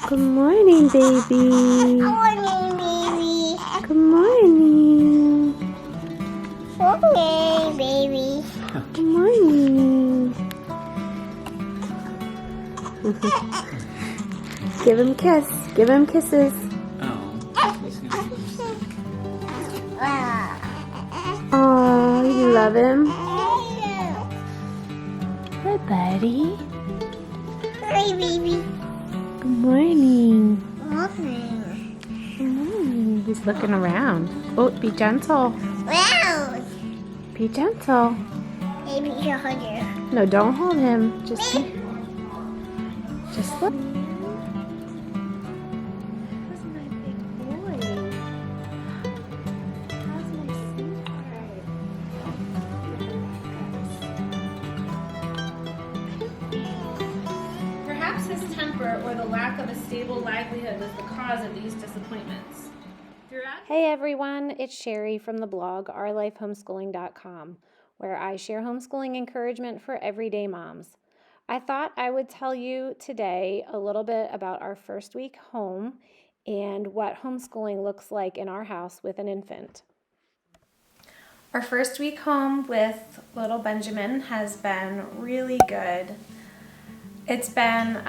Good morning, baby. Morning, baby. Good morning. Okay, baby. Good morning. Give him a kiss. Give him kisses. Oh, you love him? Hi, buddy. Hi, baby. Good morning. Morning. Good morning. He's looking around. Oh, be gentle. Wow. Be gentle. Baby, you hold you. No, don't hold him. Just look. That's my big boy. That's my sweetheart. Perhaps his temper or the lack of a stable livelihood was the cause of these disappointments. Hey everyone, it's Sherry from the blog OurLifeHomeschooling.com, where I share homeschooling encouragement for everyday moms. I thought I would tell you today a little bit about our first week home and what homeschooling looks like in our house with an infant. Our first week home with little Benjamin has been really good. It's been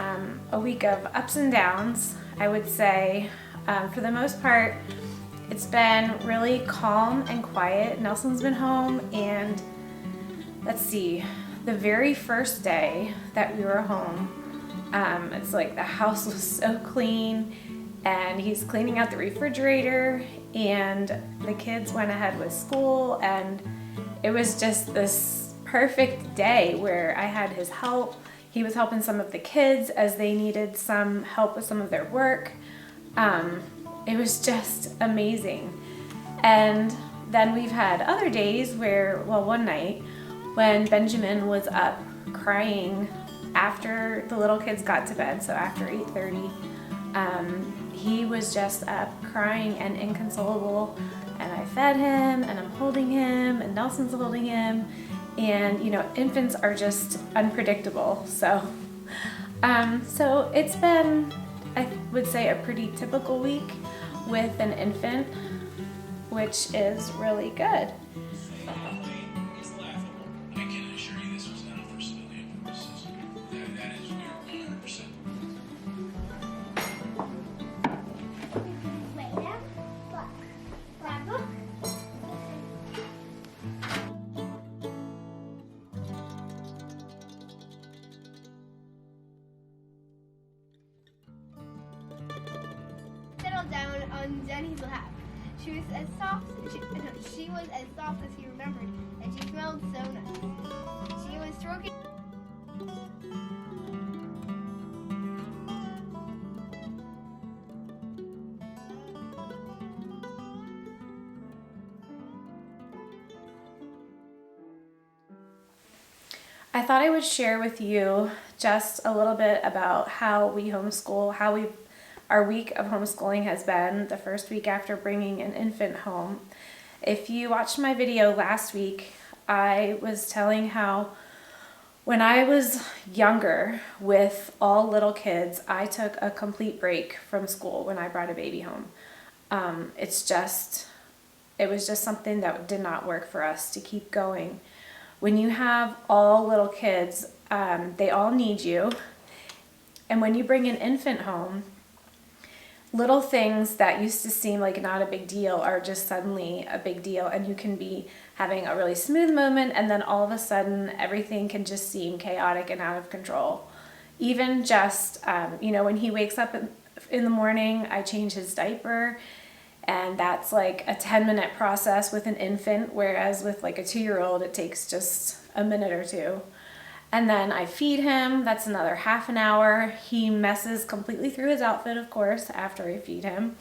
a week of ups and downs, I would say. For the most part, it's been really calm and quiet. Nelson's been home, and let's see, the very first day that we were home, it's like the house was so clean, and he's cleaning out the refrigerator, and the kids went ahead with school, and it was just this perfect day where I had his help. He was helping some of the kids as they needed some help with some of their work. It was just amazing. And then we've had other days where, well, one night when Benjamin was up crying after the little kids got to bed, so after 8:30, he was just up crying and inconsolable, and I fed him, and I'm holding him, and Nelson's holding him, and you know, infants are just unpredictable, so it's been, I would say, a pretty typical week with an infant, which is really good. It's laughable. I can assure you this was done for civilian purposes. That is weird, 100%. Wait, now? Look. Grab book. Settled down on Jenny's lap. She was as soft. She was as soft as he remembered, and she smelled so nice. She was stroking. I thought I would share with you just a little bit about how we homeschool, our week of homeschooling has been the first week after bringing an infant home. If you watched my video last week, I was telling how when I was younger with all little kids, I took a complete break from school when I brought a baby home. It was just something that did not work for us to keep going. When you have all little kids, they all need you. And when you bring an infant home, little things that used to seem like not a big deal are just suddenly a big deal, and you can be having a really smooth moment, and then all of a sudden everything can just seem chaotic and out of control. Even just, when he wakes up in the morning, I change his diaper, and that's like a 10-minute process with an infant, whereas with like a 2-year-old, it takes just a minute or two. And then I feed him, that's another half an hour. He messes completely through his outfit, of course, after I feed him.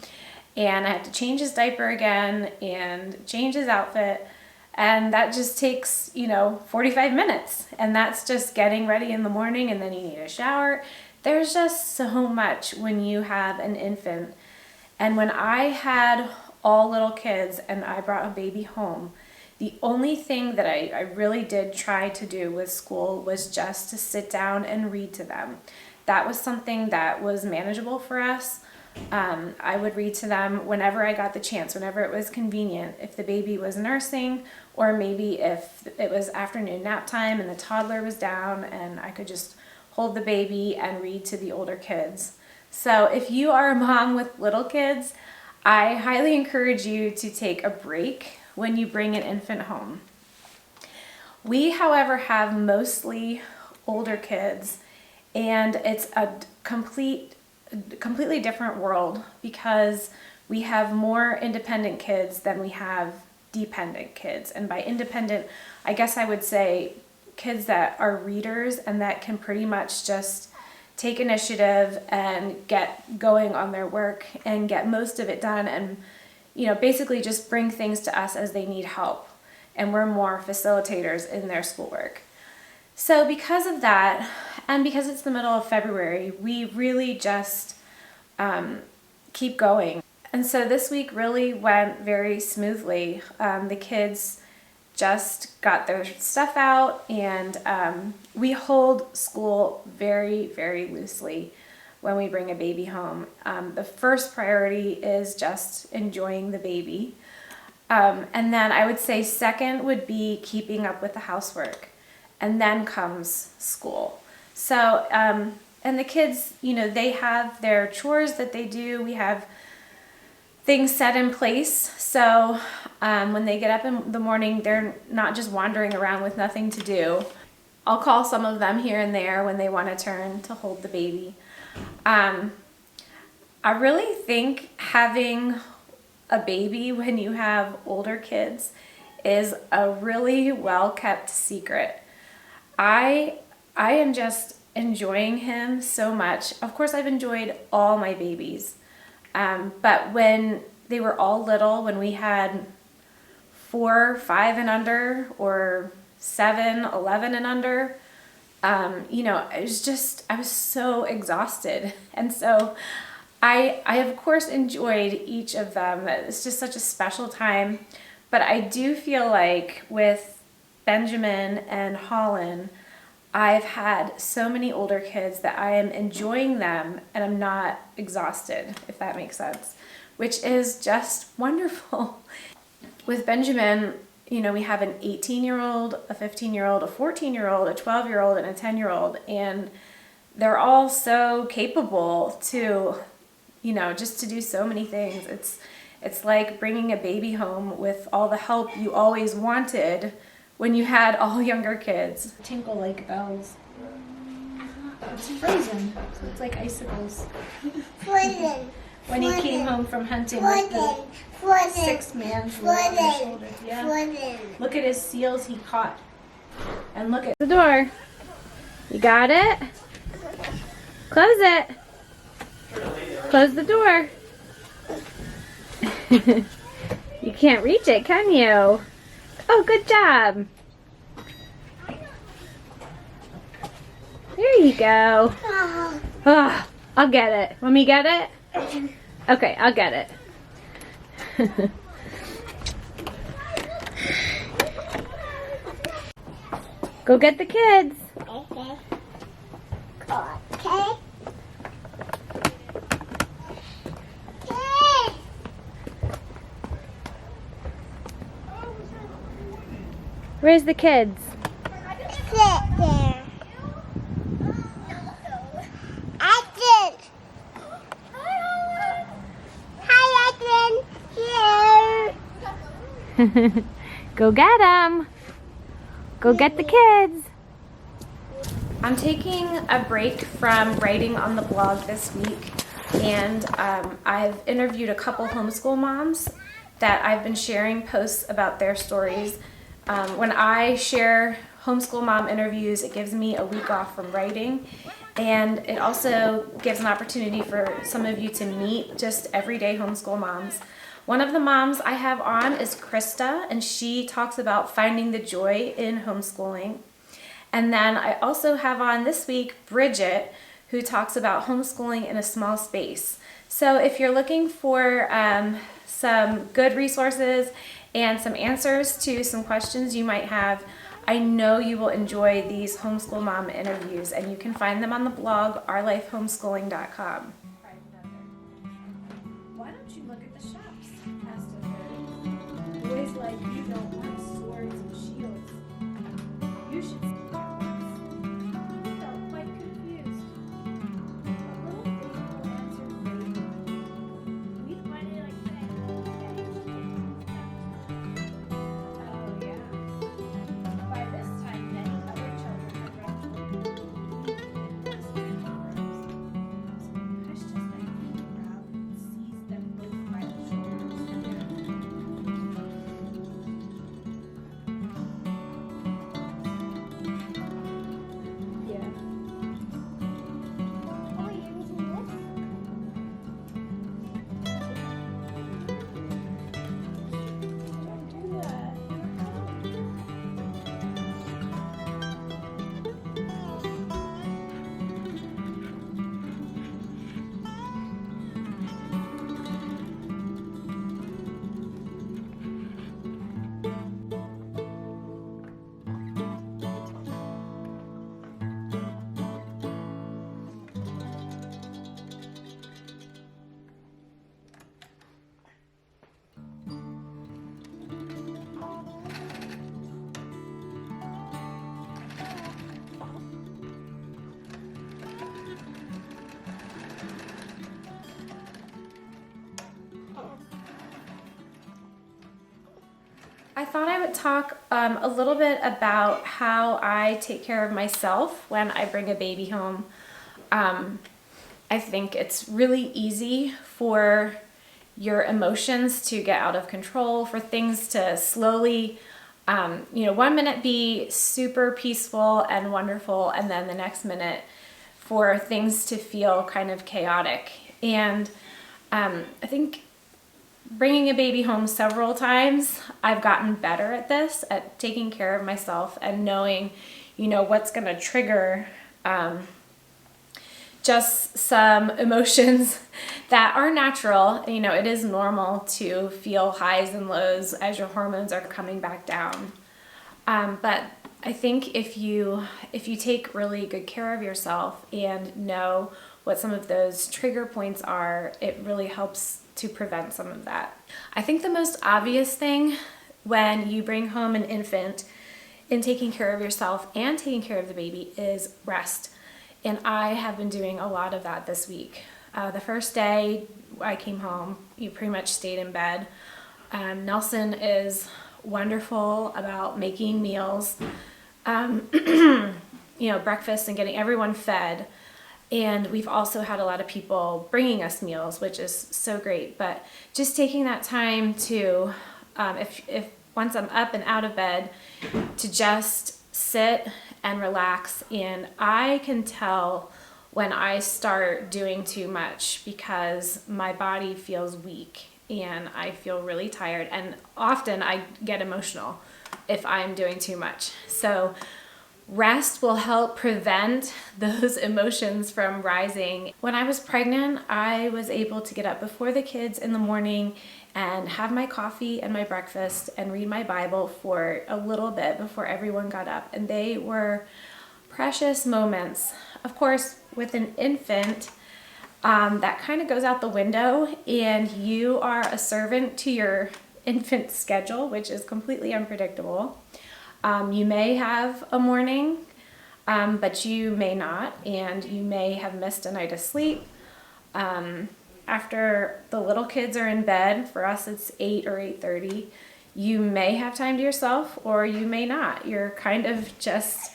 And I have to change his diaper again and change his outfit. And that just takes, 45 minutes. And that's just getting ready in the morning, and then you need a shower. There's just so much when you have an infant. And when I had all little kids and I brought a baby home, the only thing that I really did try to do with school was just to sit down and read to them. that was something that was manageable for us. I would read to them whenever I got the chance, whenever it was convenient. If the baby was nursing, or maybe if it was afternoon nap time and the toddler was down and I could just hold the baby and read to the older kids. So if you are a mom with little kids, I highly encourage you to take a break when you bring an infant home. We, however, have mostly older kids, and it's a completely different world because we have more independent kids than we have dependent kids. And by independent, I guess I would say kids that are readers and that can pretty much just take initiative and get going on their work and get most of it done, and basically just bring things to us as they need help, and we're more facilitators in their schoolwork. So because of that, and because it's the middle of February, we really just keep going. And so this week really went very smoothly. The kids just got their stuff out, and we hold school very, very loosely when we bring a baby home. The first priority is just enjoying the baby. And then I would say second would be keeping up with the housework. And then comes school. So, and the kids, they have their chores that they do. We have things set in place. So when they get up in the morning, they're not just wandering around with nothing to do. I'll call some of them here and there when they want to turn to hold the baby. I really think having a baby when you have older kids is a really well-kept secret. I am just enjoying him so much. Of course, I've enjoyed all my babies. But when they were all little, when we had 4, 5 and under, or 7, 11 and under, I was so exhausted. And so I of course enjoyed each of them. It's just such a special time. But I do feel like with Benjamin and Holland, I've had so many older kids that I am enjoying them and I'm not exhausted, if that makes sense, which is just wonderful. With Benjamin, we have an 18-year-old, a 15-year-old, a 14-year-old, a 12-year-old, and a 10-year-old, and they're all so capable to, just to do so many things. It's like bringing a baby home with all the help you always wanted when you had all younger kids. Tinkle like bells. It's frozen, so it's like icicles. Frozen. When he came home from hunting with the Frozen. 6-man on his shoulder. Yeah. Frozen. Look at his seals he caught. And look at The door. You got it? Close it. Close the door. You can't reach it, can you? Oh, good job. There you go. Oh, I'll get it. Want me to get it? Okay, I'll get it. Go get the kids. Okay. Okay. Where's the kids? Sit there. Action. Hi, Action. Here. Go get them. Go get the kids. I'm taking a break from writing on the blog this week, and I've interviewed a couple homeschool moms that I've been sharing posts about their stories. When I share homeschool mom interviews, it gives me a week off from writing, and it also gives an opportunity for some of you to meet just everyday homeschool moms. One of the moms I have on is Krista, and she talks about finding the joy in homeschooling. And then I also have on this week Bridget, who talks about homeschooling in a small space. So if you're looking for some good resources and some answers to some questions you might have, I know you will enjoy these homeschool mom interviews, and you can find them on the blog OurLifeHomeschooling.com. Why don't you look at the shops? Asked a third. Boys like you don't want swords and shields. You should see their ones. He felt quite confused. But little Faithful answered bravely. We'd find it like that. Oh, yeah. By this time, many other children had run toward him. He was in arms. So he pushed his knife in the crowd and seized them both by the shoulders. Yeah. Oh, you're using this? Don't do that. I thought I would talk a little bit about how I take care of myself when I bring a baby home. I think it's really easy for your emotions to get out of control, for things to slowly, 1 minute be super peaceful and wonderful, and then the next minute for things to feel kind of chaotic. And I think bringing a baby home several times, I've gotten better at this, at taking care of myself and knowing, what's going to trigger just some emotions that are natural. It is normal to feel highs and lows as your hormones are coming back down. But I think if you take really good care of yourself and know what some of those trigger points are, it really helps to prevent some of that. I think the most obvious thing when you bring home an infant in taking care of yourself and taking care of the baby is rest. And I have been doing a lot of that this week. The first day I came home, you pretty much stayed in bed. Nelson is wonderful about making meals, breakfast and getting everyone fed. And we've also had a lot of people bringing us meals, which is so great. But just taking that time to, if once I'm up and out of bed, to just sit and relax. And I can tell when I start doing too much because my body feels weak and I feel really tired. And often I get emotional if I'm doing too much. So rest will help prevent those emotions from rising. When I was pregnant, I was able to get up before the kids in the morning and have my coffee and my breakfast and read my Bible for a little bit before everyone got up. And they were precious moments. Of course, with an infant, that kind of goes out the window, and you are a servant to your infant's schedule, which is completely unpredictable. You may have a morning, but you may not, and you may have missed a night of sleep. After the little kids are in bed, for us it's 8 or 8:30, you may have time to yourself or you may not. You're kind of just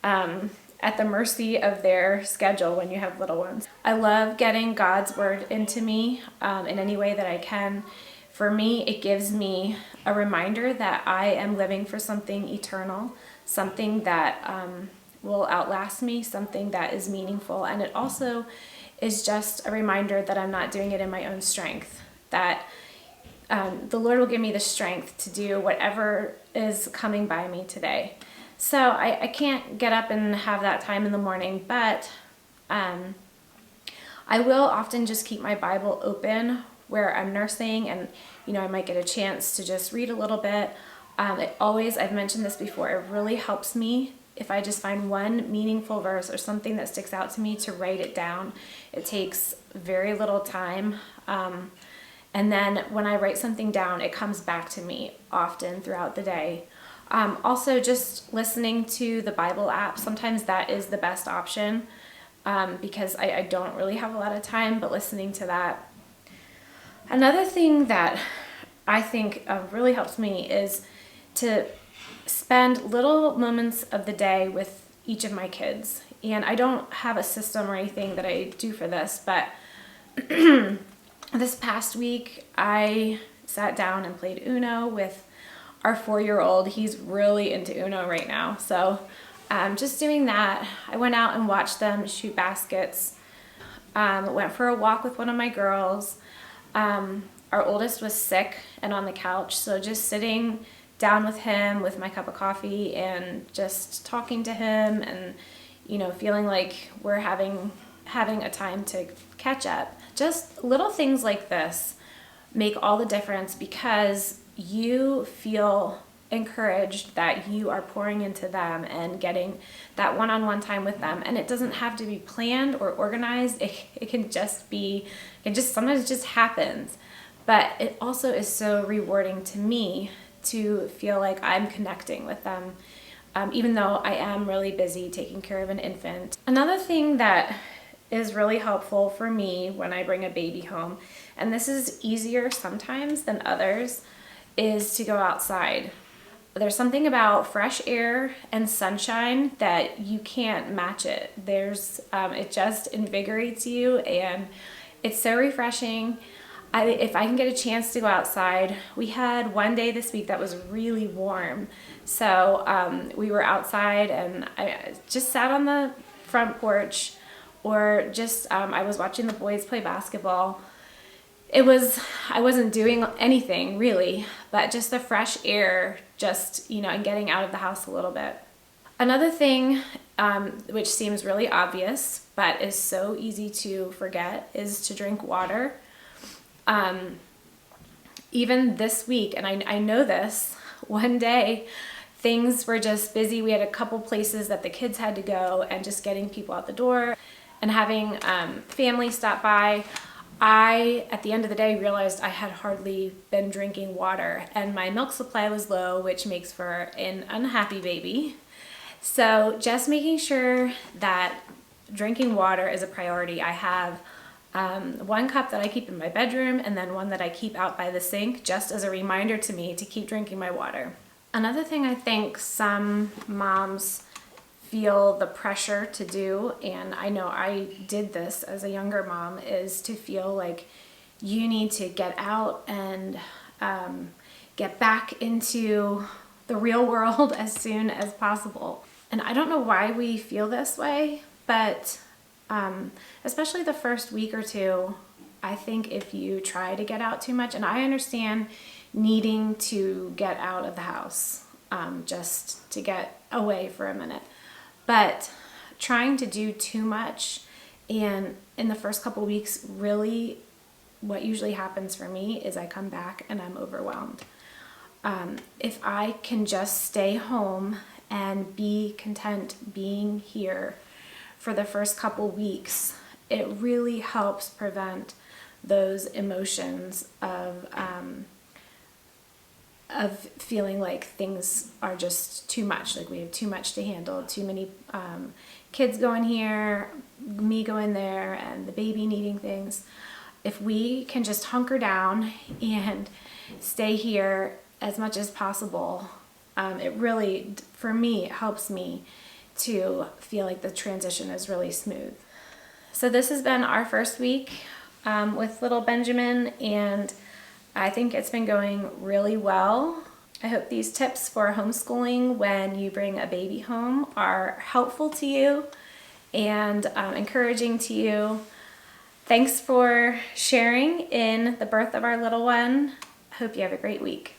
at the mercy of their schedule when you have little ones. I love getting God's word into me in any way that I can. For me, it gives me a reminder that I am living for something eternal, something that will outlast me, something that is meaningful. And it also is just a reminder that I'm not doing it in my own strength, that the Lord will give me the strength to do whatever is coming by me today. So I can't get up and have that time in the morning, but I will often just keep my Bible open where I'm nursing, and I might get a chance to just read a little bit. I've mentioned this before, it really helps me if I just find one meaningful verse or something that sticks out to me to write it down. It takes very little time. And then when I write something down, it comes back to me often throughout the day. Also, just listening to the Bible app, sometimes that is the best option because I don't really have a lot of time, but listening to that. Another thing that I think really helps me is to spend little moments of the day with each of my kids. And I don't have a system or anything that I do for this, but this past week I sat down and played Uno with our 4-year-old. He's really into Uno right now. So just doing that. I went out and watched them shoot baskets. Went for a walk with one of my girls. Our oldest was sick and on the couch, so just sitting down with him with my cup of coffee and just talking to him and, you know, feeling like we're having a time to catch up. Just little things like this make all the difference because you feel encouraged that you are pouring into them and getting that one-on-one time with them. And it doesn't have to be planned or organized. It can just be, sometimes it just happens. But it also is so rewarding to me to feel like I'm connecting with them, even though I am really busy taking care of an infant. Another thing that is really helpful for me when I bring a baby home, and this is easier sometimes than others, is to go outside. There's something about fresh air and sunshine that you can't match it. It just invigorates you and it's so refreshing. If I can get a chance to go outside, we had one day this week that was really warm. So we were outside and I just sat on the front porch or just, I was watching the boys play basketball. I wasn't doing anything really, but just the fresh air, and getting out of the house a little bit. Another thing, which seems really obvious, but is so easy to forget, is to drink water. Even this week, and I know this, one day things were just busy. We had a couple places that the kids had to go and just getting people out the door and having family stop by. At the end of the day, realized I had hardly been drinking water and my milk supply was low, which makes for an unhappy baby. So just making sure that drinking water is a priority. I have one cup that I keep in my bedroom and then one that I keep out by the sink just as a reminder to me to keep drinking my water. Another thing I think some moms feel the pressure to do, and I know I did this as a younger mom, is to feel like you need to get out and get back into the real world as soon as possible. And I don't know why we feel this way, but especially the first week or two, I think if you try to get out too much, and I understand needing to get out of the house just to get away for a minute, but trying to do too much, and in the first couple weeks, really what usually happens for me is I come back and I'm overwhelmed. If I can just stay home and be content being here for the first couple weeks, it really helps prevent those emotions of feeling like things are just too much, like we have too much to handle, too many kids going here, me going there, and the baby needing things. If we can just hunker down and stay here as much as possible, it really, for me, it helps me to feel like the transition is really smooth. So this has been our first week with little Benjamin, and I think it's been going really well. I hope these tips for homeschooling when you bring a baby home are helpful to you and encouraging to you. Thanks for sharing in the birth of our little one. I hope you have a great week.